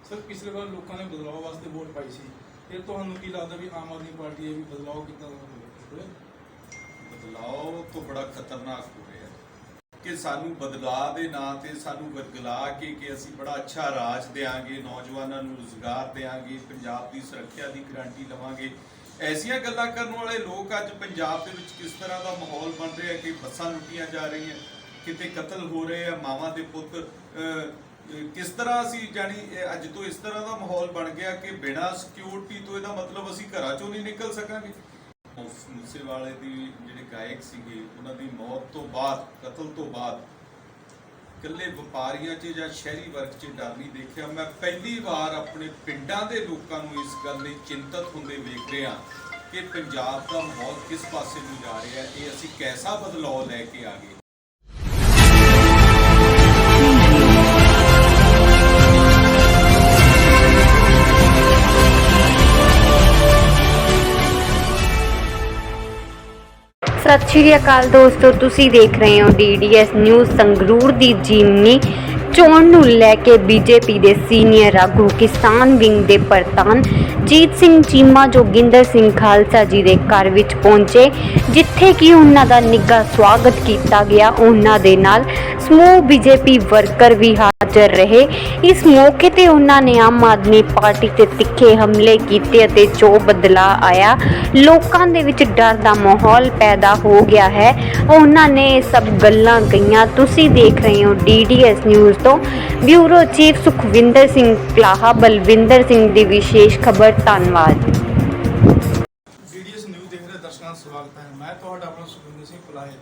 Sir पिछले बार लोगों ने बदलाव वास्ते वोट पाई सी, फिर ਤੁਹਾਨੂੰ ਕੀ ਲੱਗਦਾ ਵੀ ਆਮ ਆਦਮੀ ਪਾਰਟੀ ਇਹ ਵੀ ਬਦਲਾव ਕਿੱਦਾਂ ਦਾ ਹੋਵੇ? ਬਦਲਾਅ तो बड़ा खतरनाक हो रहा है कि सानू बदलाव के ਨਾਂ ਤੇ सानू वरगला के ਅਸੀਂ बड़ा अच्छा राज देंगे, नौजवानों ਨੂੰ ਰੁਜ਼ਗਾਰ देंगे, पंजाब की सुरक्षा की गारंटी लवांगे। ऐसिया गल्लां करने वाले लोग अज पंजाब के विच किस तरह का माहौल बन रहा है कि बसां लुटियां जा रही हैं, किते कतल हो रहे हैं, मावां दे पुत किस तरह असी जानी अज तो इस तरह का माहौल बन गया कि बिना सिक्योरिटी तो यदा मतलब असी घरां चों नहीं निकल सकांगे। मूसेवाले दी जिहड़े गायक सीगे उन्हां दी मौत तो बाद, कतल तो बाद कल्ले व्यापारियां च जां शहरी वर्ग च डर नहीं देखिया। मैं पहली बार अपने पिंडां दे लोकां नूं इस गल लई चिंतत हुंदे वेख रिहा कि पंजाब दा माहौल किस पासे नूं जा रिहा है, ये असी कैसा बदलाव लैके आ गए। सत श्री अकाल दोस्तों, तुसी देख रहे हो DDS न्यूज़। संगरूर दी जिमनी चोण नूं लैके बीजेपी दे सीनियर आगू किसान विंग दे प्रधान जीत सिंह चीमा जोगिंदर सिंह खालसा जी दे घर विच पहुंचे, जिथे कि उन्हां दा निੱਘਾ स्वागत किया गया। उन्हां दे नाल समूह बीजेपी वर्कर भी हाज़र रहे। इस मौके ते उन्हां ने आम आदमी पार्टी ते तिखे हमले कीते अते जो बदलाव आया, लोकां दे विच डर दा माहौल पैदा हो गया है। उन्हां ने सब गल्लां कहियां। तुसी देख रहे हो DDS न्यूज़ तो ब्यूरो चीफ सुखविंदर सिंह पलाहा बलविंदर सिंह दी विशेष खबर। धन्यवाद। DDS न्यूज़ देख रहे दर्शकों का स्वागत है। मैं ਤੁਹਾਡਾ ਆਪਣਾ ਸੁਖਵਿੰਦਰ ਸਿੰਘ ਪਲਾਹੇ।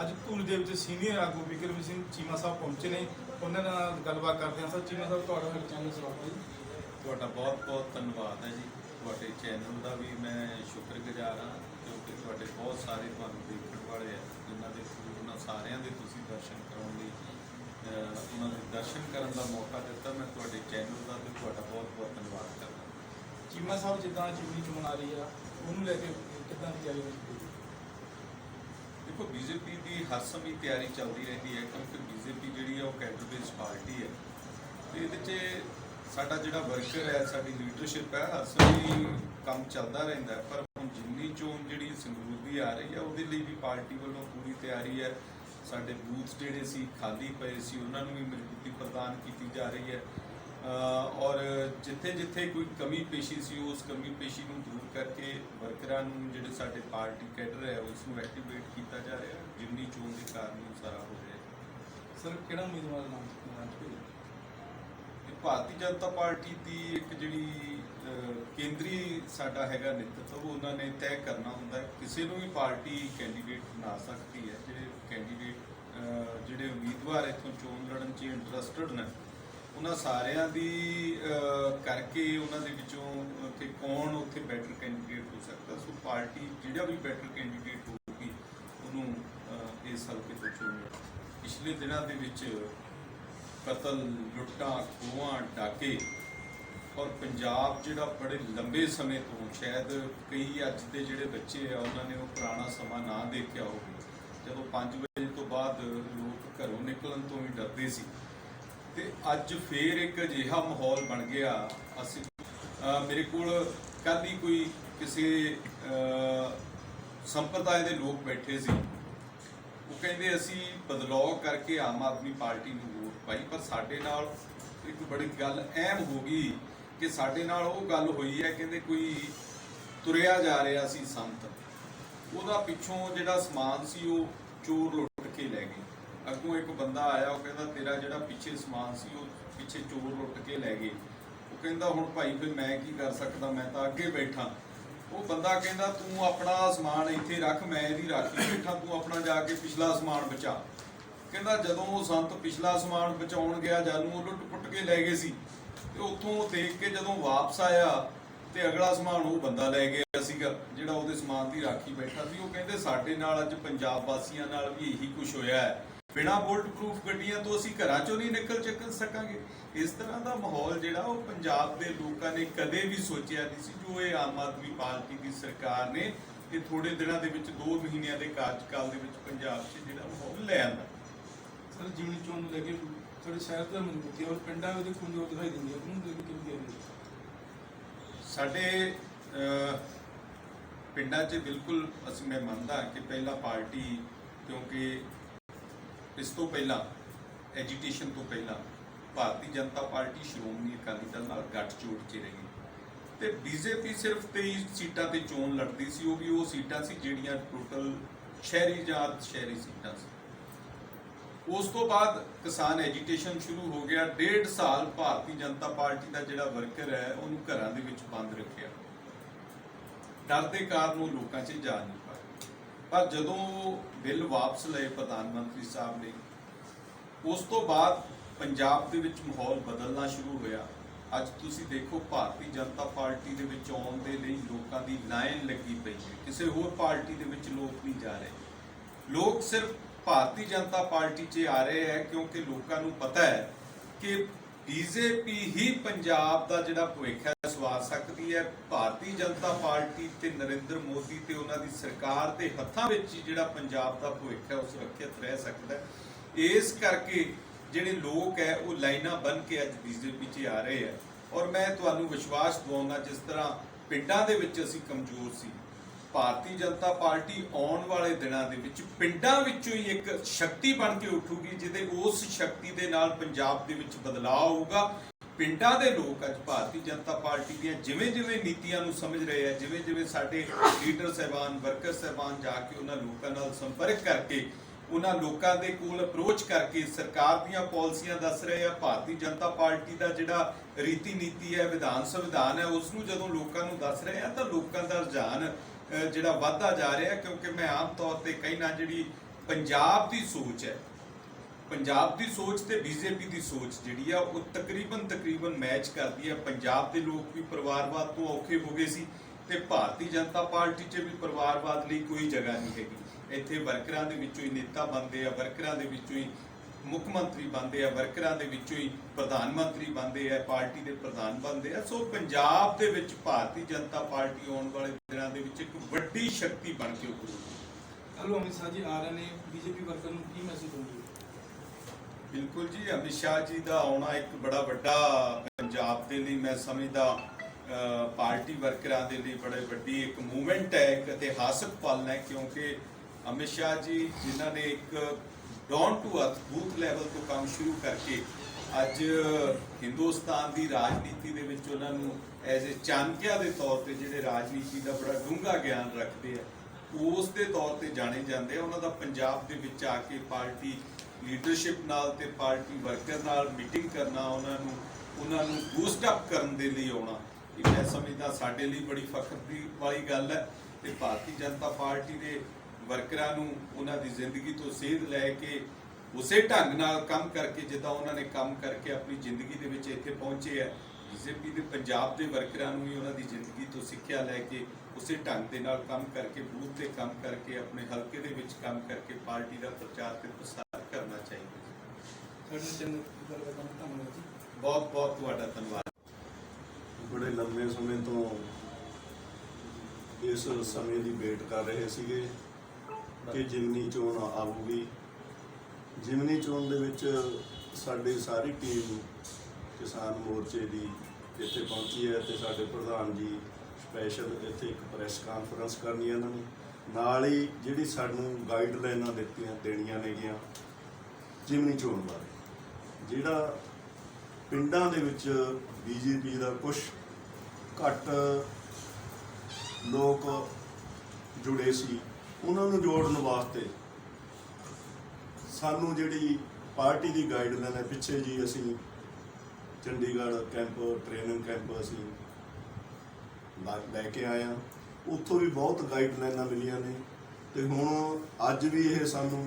ਅੱਜ ਧੂਲ ਦੇ ਵਿੱਚ ਸੀਨੀਅਰ ਆਗੂ ਵਿਕਰਮ ਸਿੰਘ ਚੀਮਾ ਸਾਹਿਬ ਪਹੁੰਚੇ ਨੇ, ਉਹਨਾਂ ਨਾਲ ਗੱਲਬਾਤ ਕਰਦੇ ਹਾਂ। ਸਰ ਚੀਮਾ ਸਾਹਿਬ ਤੁਹਾਡਾ ਸਾਡੇ ਚੈਨਲ ਸਵਾਗਤ ਹੈ ਜੀ। ਤੁਹਾਡਾ ਬਹੁਤ ਬਹੁਤ ਧੰਨਵਾਦ ਹੈ ਜੀ। ਤੁਹਾਡੇ ਚੈਨਲ ਦਾ ਵੀ ਮੈਂ ਸ਼ੁਕਰਗੁਜ਼ਾਰ ਹਾਂ ਕਿਉਂਕਿ ਤੁਹਾਡੇ ਬਹੁਤ ਸਾਰੇ ਤੁਹਾਨੂੰ ਦੇਖਣ ਵਾਲੇ ਆ ਜਿਨ੍ਹਾਂ ਦੇ ਉਹਨਾਂ ਸਾਰਿਆਂ ਦੇ ਤੁਸੀਂ ਦਰਸ਼ਨ ਕਰਾਉਣ ਲਈ ਉਹਨਾਂ ਦੇ ਦਰਸ਼ਨ ਕਰਨ ਦਾ ਮੌਕਾ ਦਿੱਤਾ। ਮੈਂ ਤੁਹਾਡੇ ਚੈਨਲ ਦਾ ਤੇ ਤੁਹਾਡਾ ਬਹੁਤ ਬਹੁਤ ਧੰਨਵਾਦ ਕਰਦਾ। ਚੀਮਾ ਸਾਹਿਬ ਜਿੱਦਾਂ ਚੁਣੀ ਚੋਣ ਆ ਰਹੀ ਆ, ਉਹਨੂੰ ਲੈ ਕੇ ਕਿੱਦਾਂ ਦੀ ਤਿਆਰੀ ਹੋਈ? देखो बीजेपी की हर समय तैयारी चलती रहती है क्योंकि बीजेपी जी है कैडर बेस्ड पार्टी है। तो ये साडा जिहड़ा वर्कर है, साडी लीडरशिप है, हर समय काम चलता रहता है। पर हुण जिमनी चोण जिहड़ी संगरूर दी आ रही है उहदे लई भी पार्टी वालों पूरी तैयारी है। साडे बूथ जिहड़े सी खाली पे सी उन्हां नूं भी मजबूती प्रदान की जा रही है और जिथे जिथे कोई कमी पेशी सी उस कमी पेशी को दूर करके वर्करां नूं जिहड़े साडे पार्टी कैडर है उसनूं एक्टिवेट किया जा रहा है। जिमनी चोण के कारण सारा हो रहा है। सर किहड़ा उम्मीदवार नाम भारतीय जनता पार्टी की एक जिहड़ी केंद्री साडा हैगा नेतृत्व उन्होंने तय करना हुंदा है। किसी नूं भी पार्टी कैंडीडेट बना सकती है। जिहड़े कैंडीडेट जिहड़े उम्मीदवार इत्थों चोण लड़न च इंटरस्टड ने उन्हां सारियां दी करके उन्हां दे विचों कि कौन उत्थे बैटर कैंडीडेट हो सकता। सो पार्टी जिहड़ा भी बैटर कैंडीडेट होगी उन्होंने इस हल्के तो चुन। पिछले दिनों दे विच कतल, लुट्टां, खोहां, डाके और पंजाब जिहड़ा बड़े लंबे समय तो शायद कई अज के जिहड़े बच्चे हैं उन्होंने वो पुराना समा ना देखा हो जदों 5 बजे तो बाद लोग घरों निकलन तो भी डरते सी। ते अज फिर एक अजिहा माहौल बन गया। असी मेरे कोल कल ही कोई किसी संप्रदाय के लोग बैठे सी, वो कहते असी बदलाव करके आम आदमी पार्टी नूं वोट पाई, पर साडे नाल एक बड़ी गल अहम हो गई कि साडे नाल वो गल हुई है। कहते कोई तुरिया जा रहा सी संत, ਉਹਦਾ पिछों जिहड़ा समान सी वो चोर लुट के लै गए। अगों एक बंदा आया, वो कहता तेरा जिहड़ा पिछे समान सी वो पिछे चोर लुट के लै गए। वो कहता हुण भाई फिर मैं की कर सकदा, मैं तो अगे बैठा। वो बंदा कहता तू अपना समान इत्थे रख, मैं इहदी राखी बैठा, तू अपना जाके पिछला समान बचा। कहता जदों वो संत पिछला समान बचाउण गया जानू लुट पुट के लै गए सी ते उत्थों देख के जदों वापस आया ते अगला समान वो बंदा लै गया सीगा जिहड़ा उहदे समान दी राखी बैठा सी। वो कहते साडे नाल अज पंजाब वासियां नाल भी यही कुछ होया है। बिना बुलट प्रूफ गड्डियां तो असीं घरां चों नहीं निकल सकांगे। इस तरह का माहौल जिहड़ा वो पंजाब दे लोकां ने कदे भी सोचिया नहीं सी। जो ये आम आदमी पार्टी की सरकार ने ये थोड़े दिनों दे विच 2 महीनों के कार्यकाल दे विच पंजाब 'च जिहड़ा माहौल लै आंदा। सर जिमनी चोण नूं लैके ਤੁਹਾਡੀ ਸ਼ਹਿਰ ਤੋਂ ਮਜ਼ਬੂਤੀ ਔਰ ਪਿੰਡਾਂ ਵਿੱਚ ਕਮਜ਼ੋਰ ਦਿਖਾਈ ਦਿੰਦੀ ਹੈ, ਉਹਨੂੰ ਦੇਖ ਕੇ ਕਿਵੇਂ ਕਹਿੰਦੇ? ਸਾਡੇ ਪਿੰਡਾਂ 'ਚ ਬਿਲਕੁਲ ਮੈਂ ਮੰਨਦਾ ਕਿ ਪਹਿਲਾਂ ਪਾਰਟੀ, ਕਿਉਂਕਿ ਇਸ ਤੋਂ ਪਹਿਲਾਂ ਐਜੀਟੇਸ਼ਨ ਤੋਂ ਪਹਿਲਾਂ ਭਾਰਤੀ ਜਨਤਾ ਪਾਰਟੀ ਸ਼੍ਰੋਮਣੀ ਅਕਾਲੀ ਦਲ ਨਾਲ ਗੱਠਜੋੜ 'ਚ ਰਹੀ ਤੇ ਬੀਜੇਪੀ ਸਿਰਫ 23 ਸੀਟਾਂ ਤੇ ਚੋਣ ਲੜਦੀ ਸੀ, ਉਹ ਵੀ ਉਹ ਸੀਟਾਂ ਸੀ ਜਿਹੜੀਆਂ ਟੋਟਲ ਸ਼ਹਿਰੀ ਜਾਂ ਅਰਧ ਸ਼ਹਿਰੀ ਸੀਟਾਂ ਸੀ। ਉਸ ਤੋਂ ਬਾਅਦ ਕਿਸਾਨ ਐਜੀਟੇਸ਼ਨ ਸ਼ੁਰੂ ਹੋ ਗਿਆ। 1.5 ਸਾਲ ਭਾਰਤੀ ਜਨਤਾ ਪਾਰਟੀ ਦਾ ਜਿਹੜਾ ਵਰਕਰ ਹੈ ਉਹਨੂੰ ਘਰਾਂ ਦੇ ਵਿੱਚ ਬੰਦ ਰੱਖਿਆ, ਡਰ ਦੇ ਕਾਰਨ ਉਹ ਲੋਕਾਂ 'ਚ ਜਾ ਨਹੀਂ ਪਾਏ। ਪਰ ਜਦੋਂ ਬਿੱਲ ਵਾਪਸ ਲਏ ਪ੍ਰਧਾਨ ਮੰਤਰੀ ਸਾਹਿਬ ਨੇ, ਉਸ ਤੋਂ ਬਾਅਦ ਪੰਜਾਬ ਦੇ ਵਿੱਚ ਮਾਹੌਲ ਬਦਲਣਾ ਸ਼ੁਰੂ ਹੋਇਆ। ਅੱਜ ਤੁਸੀਂ ਦੇਖੋ ਭਾਰਤੀ ਜਨਤਾ ਪਾਰਟੀ ਦੇ ਵਿੱਚ ਆਉਣ ਦੇ ਲਈ ਲੋਕਾਂ ਦੀ ਲਾਈਨ ਲੱਗੀ ਪਈ ਹੈ, ਕਿਸੇ ਹੋਰ ਪਾਰਟੀ ਦੇ ਵਿੱਚ ਲੋਕ ਨਹੀਂ ਜਾ ਰਹੇ। ਲੋਕ ਸਿਰਫ ਭਾਰਤੀ ਜਨਤਾ ਪਾਰਟੀ 'ਚ ਆ ਰਹੇ ਹੈ ਕਿਉਂਕਿ ਲੋਕਾਂ ਨੂੰ ਪਤਾ ਹੈ ਕਿ ਬੀਜੇਪੀ ਹੀ ਪੰਜਾਬ ਦਾ ਜਿਹੜਾ ਭਵਿੱਖ ਹੈ ਸਵਾਰ ਸਕਦੀ ਹੈ। ਭਾਰਤੀ ਜਨਤਾ ਪਾਰਟੀ ਤੇ ਨਰਿੰਦਰ ਮੋਦੀ ਤੇ ਉਹਨਾਂ ਦੀ ਸਰਕਾਰ ਦੇ ਹੱਥਾਂ ਵਿੱਚ ਹੀ ਜਿਹੜਾ ਪੰਜਾਬ ਦਾ ਭਵਿੱਖ ਹੈ ਉਹ ਸੁਰੱਖਿਅਤ ਰਹਿ ਸਕਦਾ ਹੈ। ਇਸ ਕਰਕੇ ਜਿਹੜੇ ਲੋਕ ਹੈ ਉਹ ਲਾਈਨਾਂ ਬਣ ਕੇ ਅੱਜ ਬੀਜੇਪੀ 'ਚ ਆ ਰਹੇ ਹੈ। ਔਰ ਮੈਂ ਤੁਹਾਨੂੰ ਵਿਸ਼ਵਾਸ ਦਿਵਾਉਂਦਾ, ਜਿਸ ਤਰ੍ਹਾਂ ਪਿੰਡਾਂ ਦੇ ਵਿੱਚ ਅਸੀਂ ਕਮਜ਼ੋਰ ਸੀ, ਭਾਰਤੀ ਜਨਤਾ ਪਾਰਟੀ ਆਉਣ ਵਾਲੇ ਦਿਨਾਂ ਦੇ ਵਿੱਚ ਪਿੰਡਾਂ ਵਿੱਚੋਂ ਹੀ ਇੱਕ ਸ਼ਕਤੀ ਬਣ ਕੇ ਉੱਠੂਗੀ, ਜਿਹਦੇ ਉਸ ਸ਼ਕਤੀ ਦੇ ਨਾਲ ਪੰਜਾਬ ਦੇ ਵਿੱਚ ਬਦਲਾਅ ਆਊਗਾ। ਪਿੰਡਾਂ ਦੇ ਲੋਕ ਅੱਜ ਭਾਰਤੀ ਜਨਤਾ ਪਾਰਟੀ ਦੀਆਂ ਜਿਵੇਂ ਨੀਤੀਆਂ ਨੂੰ ਸਮਝ ਰਹੇ ਆ, ਜਿਵੇਂ ਸਾਡੇ ਲੀਡਰ ਸਾਹਿਬਾਨ, ਵਰਕਰ ਸਾਹਿਬਾਨ ਜਾ ਕੇ ਉਹਨਾਂ ਲੋਕਾਂ ਨਾਲ ਸੰਪਰਕ ਕਰਕੇ, ਉਹਨਾਂ ਲੋਕਾਂ ਦੇ ਕੋਲ ਅਪਰੋਚ ਕਰਕੇ ਸਰਕਾਰ ਦੀਆਂ ਪਾਲਿਸੀਆਂ ਦੱਸ ਰਹੇ ਆ। ਭਾਰਤੀ ਜਨਤਾ ਪਾਰਟੀ ਦਾ ਜਿਹੜਾ ਰੀਤੀ ਨੀਤੀ ਹੈ, ਸੰਵਿਧਾਨ ਹੈ, ਉਸ ਨੂੰ ਜਦੋਂ ਲੋਕਾਂ ਨੂੰ ਦੱਸ ਰਹੇ ਆ ਤਾਂ ਲੋਕਾਂ ਦਾ ਰੁਝਾਨ ਜਿਹੜਾ ਵੱਧਦਾ ਜਾ ਰਿਹਾ। ਕਿਉਂਕਿ ਮੈਂ ਆਮ ਤੌਰ ਤੇ ਕਹਿਣਾ, ਜਿਹੜੀ ਪੰਜਾਬ ਦੀ ਸੋਚ ਹੈ, ਪੰਜਾਬ ਦੀ ਸੋਚ ਤੇ ਬੀਜੇਪੀ ਦੀ ਸੋਚ ਜਿਹੜੀ ਆ ਉਹ ਤਕਰੀਬਨ ਮੈਚ ਕਰਦੀ ਹੈ। ਪੰਜਾਬ ਦੇ ਲੋਕ ਵੀ ਪਰਿਵਾਰਵਾਦ ਤੋਂ ਔਖੇ ਹੋ ਗਏ ਸੀ ਤੇ ਭਾਰਤੀ ਜਨਤਾ ਪਾਰਟੀ 'ਚ ਵੀ ਪਰਿਵਾਰਵਾਦ ਲਈ ਕੋਈ ਜਗ੍ਹਾ ਨਹੀਂ ਹੈਗੀ। ਇੱਥੇ ਵਰਕਰਾਂ ਦੇ ਵਿੱਚੋਂ ਹੀ ਨੇਤਾ ਬਣਦੇ ਆ, ਵਰਕਰਾਂ ਦੇ ਵਿੱਚੋਂ ਹੀ ਮੁੱਖ ਮੰਤਰੀ ਬਣਦੇ ਆ, ਵਰਕਰਾਂ ਦੇ ਵਿੱਚੋਂ ਹੀ ਪ੍ਰਧਾਨ ਮੰਤਰੀ ਬਣਦੇ ਆ, ਪਾਰਟੀ ਦੇ ਪ੍ਰਧਾਨ ਬਣਦੇ ਆ। ਸੋ ਪੰਜਾਬ ਦੇ ਵਿੱਚ ਭਾਰਤੀ ਜਨਤਾ ਪਾਰਟੀ ਆਉਣ ਵਾਲੇ ਦਿਨਾਂ ਦੇ ਵਿੱਚ ਇੱਕ ਵੱਡੀ ਸ਼ਕਤੀ ਬਣ ਕੇ ਉੱਭਰੂਗੀ। ਕੱਲ੍ਹ ਅਮਿਤ ਸ਼ਾਹ ਜੀ ਆ ਰਹੇ ਨੇ, ਬੀਜੇਪੀ ਵਰਕਰ ਨੂੰ ਕੀ ਮੈਸੇਜ ਦਊਗੇ? ਬਿਲਕੁਲ ਜੀ, ਅਮਿਤ ਸ਼ਾਹ ਜੀ ਦਾ ਆਉਣਾ ਇੱਕ ਬੜਾ ਵੱਡਾ ਪੰਜਾਬ ਦੇ ਲਈ ਮੈਂ ਸਮਝਦਾ ਪਾਰਟੀ ਵਰਕਰਾਂ ਦੇ ਲਈ ਬੜੇ ਵੱਡੀ ਇੱਕ ਮੂਵਮੈਂਟ ਹੈ, ਇੱਕ ਇਤਿਹਾਸਕ ਪਲ ਹੈ। ਕਿਉਂਕਿ ਅਮਿਤ ਸ਼ਾਹ ਜੀ ਜਿਨ੍ਹਾਂ ਨੇ ਇੱਕ down to earth booth level ਤੋਂ ਕੰਮ ਸ਼ੁਰੂ ਕਰਕੇ ਅੱਜ ਹਿੰਦੁਸਤਾਨ ਦੀ ਰਾਜਨੀਤੀ ਦੇ ਵਿੱਚ ਉਹਨਾਂ ਨੂੰ ਐਜ਼ ਏ ਚਾਣਕਿਆ ਦੇ ਤੌਰ ਤੇ, ਜਿਹੜੇ ਰਾਜਨੀਤੀ ਦਾ ਬੜਾ ਡੂੰਘਾ ਗਿਆਨ ਰੱਖਦੇ ਆ, ਉਸ ਦੇ ਤੌਰ ਤੇ ਜਾਣੇ ਜਾਂਦੇ ਆ। ਉਹਨਾਂ ਦਾ ਪੰਜਾਬ ਦੇ ਵਿੱਚ ਆ ਕੇ ਪਾਰਟੀ ਲੀਡਰਸ਼ਿਪ ਨਾਲ ਤੇ ਪਾਰਟੀ ਵਰਕਰ ਨਾਲ ਮੀਟਿੰਗ ਕਰਨਾ, ਉਹਨਾਂ ਨੂੰ ਬੂਸਟ ਅਪ ਕਰਨ ਦੇ ਲਈ ਆਉਣਾ, ਇਹ ਮੈਂ ਸਮਝਦਾ ਸਾਡੇ ਲਈ ਬੜੀ ਫਖਰ ਦੀ ਵਾਲੀ ਗੱਲ ਹੈ। ਤੇ ਭਾਰਤੀ ਜਨਤਾ ਪਾਰਟੀ ਦੇ ਵਰਕਰਾਂ ਨੂੰ ਉਹਨਾਂ ਦੀ ਜ਼ਿੰਦਗੀ ਤੋਂ ਸੇਧ ਲੈ ਕੇ ਉਸੇ ਢੰਗ ਨਾਲ ਕੰਮ ਕਰਕੇ ਜਿੱਦਾਂ ਉਹਨਾਂ ਨੇ ਕੰਮ ਕਰਕੇ ਆਪਣੀ ਜ਼ਿੰਦਗੀ ਦੇ ਵਿੱਚ ਇੱਥੇ ਪਹੁੰਚੇ ਹੈ, ਬੀਜੇਪੀ ਦੇ ਪੰਜਾਬ ਦੇ ਵਰਕਰਾਂ ਨੂੰ ਵੀ ਉਹਨਾਂ ਦੀ ਜ਼ਿੰਦਗੀ ਤੋਂ ਸਿੱਖਿਆ ਲੈ ਕੇ ਉਸੇ ਢੰਗ ਦੇ ਨਾਲ ਕੰਮ ਕਰਕੇ, ਬੂਥ ਤੇ ਕੰਮ ਕਰਕੇ, ਆਪਣੇ ਹਲਕੇ ਦੇ ਵਿੱਚ ਕੰਮ ਕਰਕੇ ਪਾਰਟੀ ਦਾ ਪ੍ਰਚਾਰ ਤੇ ਪ੍ਰਸਾਰ ਕਰਨਾ ਚਾਹੀਦਾ। ਧੰਨਵਾਦ ਜੀ। ਬਹੁਤ ਬਹੁਤ ਤੁਹਾਡਾ ਧੰਨਵਾਦ। ਬੜੇ ਲੰਮੇ ਸਮੇਂ ਤੋਂ ਇਸ ਸਮੇਂ ਦੀ ਵੇਟ ਕਰ ਰਹੇ ਸੀਗੇ ਕਿ ਜਿਮਨੀ ਚੋਣ ਆਊਗੀ। ਜਿਮਨੀ ਚੋਣ ਦੇ ਵਿੱਚ ਸਾਡੀ ਸਾਰੀ ਟੀਮ ਕਿਸਾਨ ਮੋਰਚੇ ਦੀ ਇੱਥੇ ਪਹੁੰਚੀ ਹੈ ਤੇ ਸਾਡੇ ਪ੍ਰਧਾਨ ਜੀ ਸਪੈਸ਼ਲ ਇੱਥੇ ਇੱਕ ਪ੍ਰੈਸ ਕਾਨਫਰੰਸ ਕਰਨੀ ਹੈ ਇਹਨਾਂ ਨੇ, ਨਾਲ ਹੀ ਜਿਹੜੀ ਸਾਨੂੰ ਗਾਈਡਲਾਈਨਾਂ ਦੇਣੀਆਂ ਨੇਗੀਆਂ ਜਿਮਨੀ ਚੋਣ ਬਾਰੇ। ਜਿਹੜਾ ਪਿੰਡਾਂ ਦੇ ਵਿੱਚ ਬੀਜੇਪੀ ਦਾ ਕੁਝ ਘੱਟ ਲੋਕ ਜੁੜੇ ਸੀ, ਉਹਨਾਂ ਨੂੰ ਜੋੜਨ ਵਾਸਤੇ ਸਾਨੂੰ ਜਿਹੜੀ ਪਾਰਟੀ ਦੀ ਗਾਈਡਲਾਈਨ ਹੈ, ਪਿੱਛੇ ਜੀ ਅਸੀਂ ਚੰਡੀਗੜ੍ਹ ਕੈਂਪ, ਟ੍ਰੇਨਿੰਗ ਕੈਂਪ ਅਸੀਂ ਲੈ ਕੇ ਆਏ ਹਾਂ, ਉੱਥੋਂ ਵੀ ਬਹੁਤ ਗਾਈਡਲਾਈਨਾਂ ਮਿਲੀਆਂ ਨੇ ਤੇ ਹੁਣ ਅੱਜ ਵੀ ਇਹ ਸਾਨੂੰ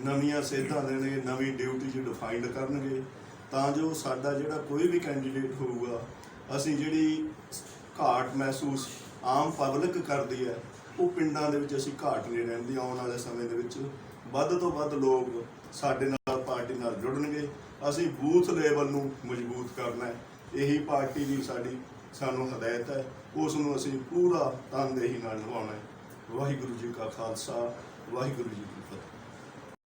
ਨਵੀਆਂ ਸੇਧਾਂ ਦੇਣਗੇ, ਨਵੀਂ ਡਿਊਟੀ ਡਿਫਾਈਨਡ ਕਰਨਗੇ ਤਾਂ ਜੋ ਸਾਡਾ ਜਿਹੜਾ ਕੋਈ ਵੀ ਕੈਂਡੀਡੇਟ ਹੋਊਗਾ, ਅਸੀਂ ਜਿਹੜੀ ਘਾਟ ਮਹਿਸੂਸ ਆਮ ਪਬਲਿਕ ਕਰਦੀ ਹੈ ਉਹ ਪਿੰਡਾਂ ਦੇ ਵਿੱਚ ਅਸੀਂ ਘਾਟ ਨਹੀਂ ਰਹਿੰਦੀ। ਆਉਣ ਵਾਲੇ ਸਮੇਂ ਦੇ ਵਿੱਚ ਵੱਧ ਤੋਂ ਵੱਧ ਲੋਕ ਸਾਡੇ ਨਾਲ ਪਾਰਟੀ ਨਾਲ ਜੁੜਨਗੇ। ਅਸੀਂ ਬੂਥ ਲੈਵਲ ਨੂੰ ਮਜ਼ਬੂਤ ਕਰਨਾ ਹੈ, ਇਹੀ ਪਾਰਟੀ ਦੀ ਸਾਨੂੰ ਹਦਾਇਤ ਹੈ, ਉਸ ਨੂੰ ਅਸੀਂ ਪੂਰਾ ਤਨਦੇਹੀ ਨਾਲ ਨਿਭਾਉਣਾ ਹੈ। ਵਾਹਿਗੁਰੂ ਜੀ ਕਾ ਖਾਲਸਾ, ਵਾਹਿਗੁਰੂ ਜੀ